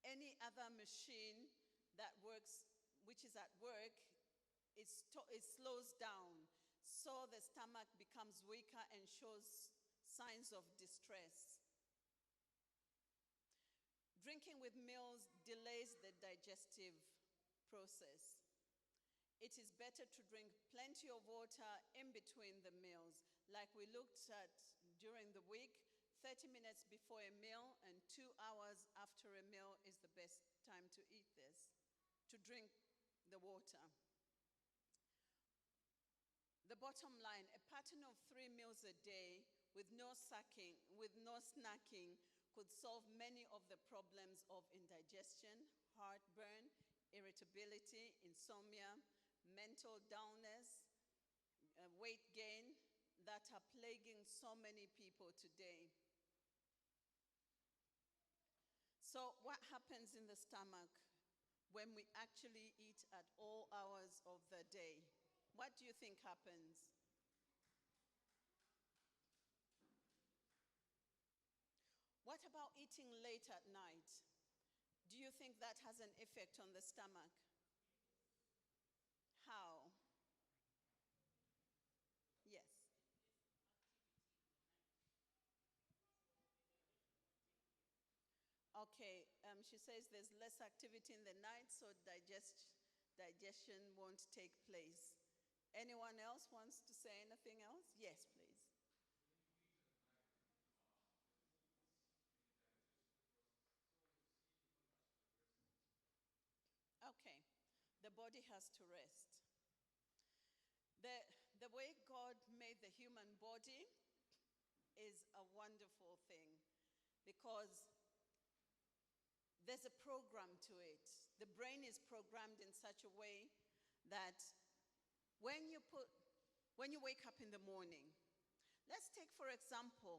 any other machine that works, which is at work, it slows down. So the stomach becomes weaker and shows signs of distress. Drinking with meals delays the digestive process. It is better to drink plenty of water in between the meals. Like we looked at during the week, 30 minutes before a meal and 2 hours after a meal is the best time to eat this, to drink the water. The bottom line, a pattern of 3 meals a day with no snacking could solve many of the problems of indigestion, heartburn, irritability, insomnia, mental dullness, weight gain that are plaguing so many people today. So what happens in the stomach when we actually eat at all hours of the day? What do you think happens? What about eating late at night? Do you think that has an effect on the stomach? How? Yes. Okay, she says there's less activity in the night, so digestion won't take place. Anyone else wants to say anything else? Yes, please. Okay, the body has to rest. The way God made the human body is a wonderful thing because there's a program to it. The brain is programmed in such a way that when you wake up in the morning, let's take for example,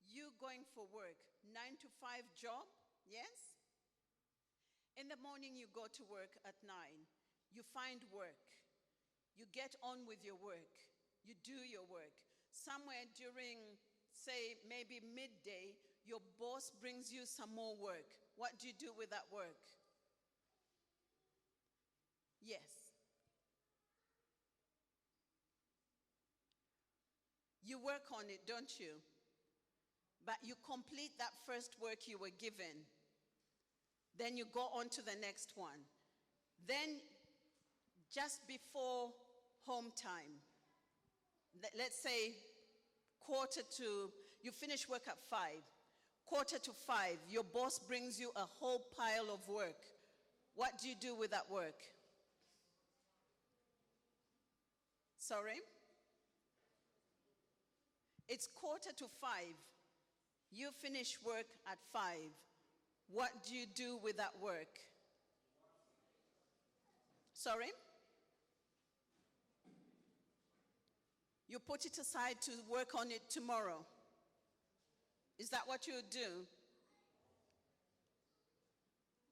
you going for work, 9 to 5 job, yes? In the morning you go to work at 9, you find work, you get on with your work, you do your work. Somewhere during, say, maybe midday, your boss brings you some more work. What do you do with that work? Yes. You work on it, don't you? But you complete that first work you were given. Then you go on to the next one. Then, just before home time, let's say you finish work at 5. 4:45, your boss brings you a whole pile of work. What do you do with that work? Sorry? It's 4:45. You finish work at 5. What do you do with that work? Sorry? You put it aside to work on it tomorrow. Is that what you do?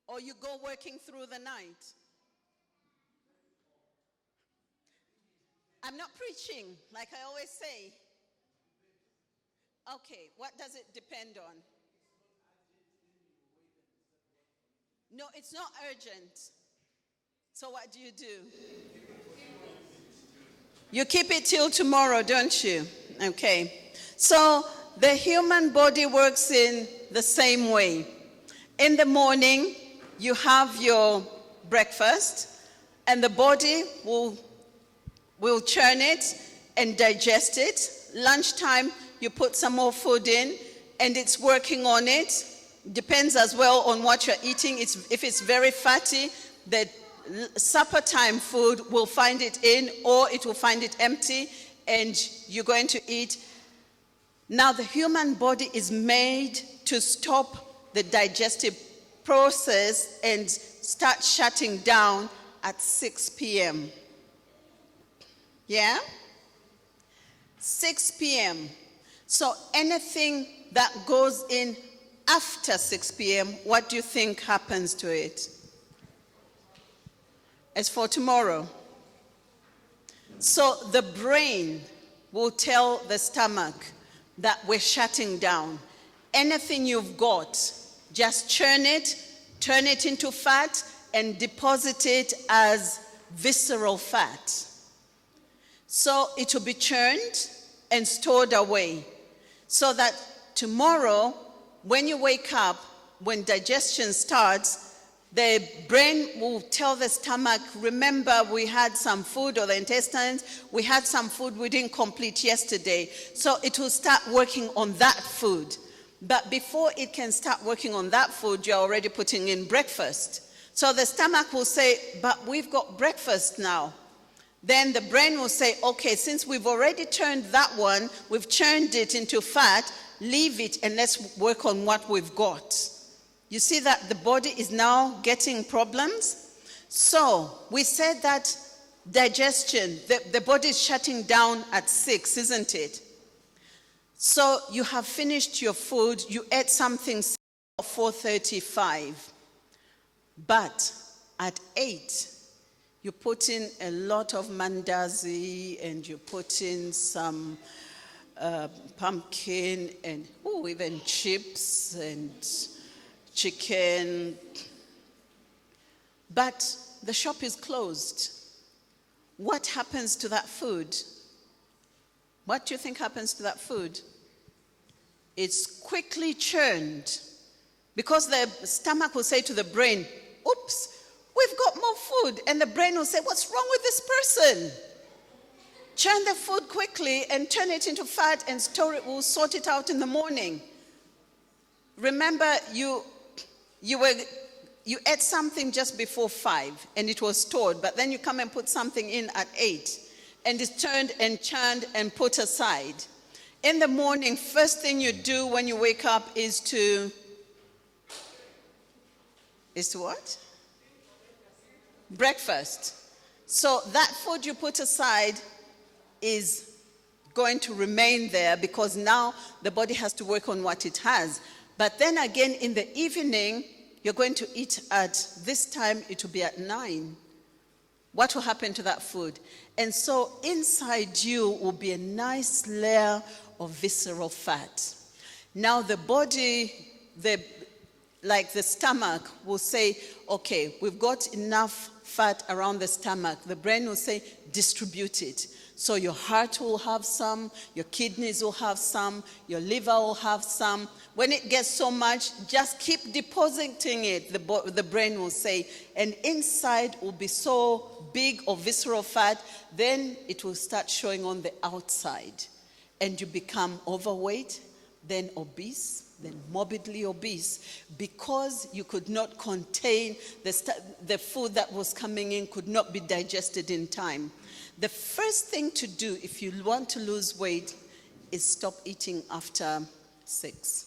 Or you go working through the night? I'm not preaching, like I always say. Okay, what does it depend on? No, it's not urgent. So what do? You keep it till tomorrow, don't you? Okay. So the human body works in the same way. In the morning, you have your breakfast, and the body will churn it and digest it. Lunchtime, you put some more food in, and it's working on it. Depends as well on what you're eating. If it's very fatty, the supper time food will find it in, or it will find it empty, and you're going to eat. Now, the human body is made to stop the digestive process and start shutting down at 6 p.m. Yeah? 6 p.m. So anything that goes in after 6 p.m., what do you think happens to it? As for tomorrow. So the brain will tell the stomach that we're shutting down. Anything you've got, just churn it turn it into fat, and deposit it as visceral fat. So it will be churned and stored away, so that tomorrow, when you wake up, when digestion starts, the brain will tell the stomach, remember we had some food, or the intestines, we had some food we didn't complete yesterday. So it will start working on that food. But before it can start working on that food, you're already putting in breakfast. So the stomach will say, but we've got breakfast now. Then the brain will say, okay, since we've already turned that one, we've churned it into fat, leave it and let's work on what we've got. You see that the body is now getting problems? So we said that digestion, the body is shutting down at 6, isn't it? So you have finished your food, you ate something at 4:35. But at 8, you put in a lot of mandazi, and you put in some pumpkin, and even chips and chicken. But the shop is closed. What happens to that food? What do you think happens to that food? It's quickly churned, because the stomach will say to the brain, oops, we've got more food. And the brain will say, what's wrong with this person? Churn the food quickly and turn it into fat and store it. We'll sort it out in the morning. Remember, you ate something just before 5 and it was stored, but then you come and put something in at 8 and it's turned and churned and put aside. In the morning, first thing you do when you wake up is to what? Breakfast. So that food you put aside is going to remain there, because now the body has to work on what it has. But then again, in the evening, you're going to eat at this time, it will be at 9. What will happen to that food? And so inside you will be a nice layer of visceral fat. Now the body, like the stomach, will say, okay, we've got enough fat around the stomach. The brain will say, distribute it. So your heart will have some, your kidneys will have some, your liver will have some. When it gets so much, just keep depositing it, the brain will say. And inside will be so big of visceral fat, then it will start showing on the outside. And you become overweight, then obese, then morbidly obese, because you could not contain the food that was coming in, could not be digested in time. The first thing to do if you want to lose weight is stop eating after 6.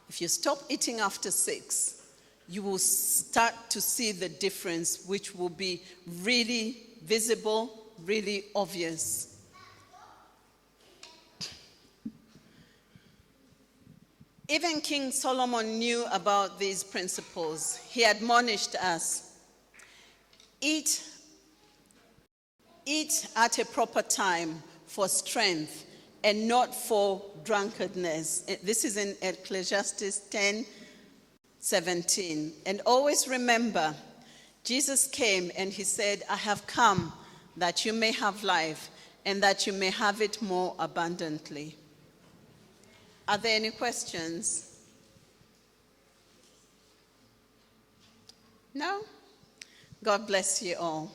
If you stop eating after 6, you will start to see the difference, which will be really visible, really obvious. Even King Solomon knew about these principles. He admonished us, eat at a proper time for strength and not for drunkenness. This is in Ecclesiastes 10:17. And always remember, Jesus came and he said, I have come that you may have life and that you may have it more abundantly. Are there any questions? No? God bless you all.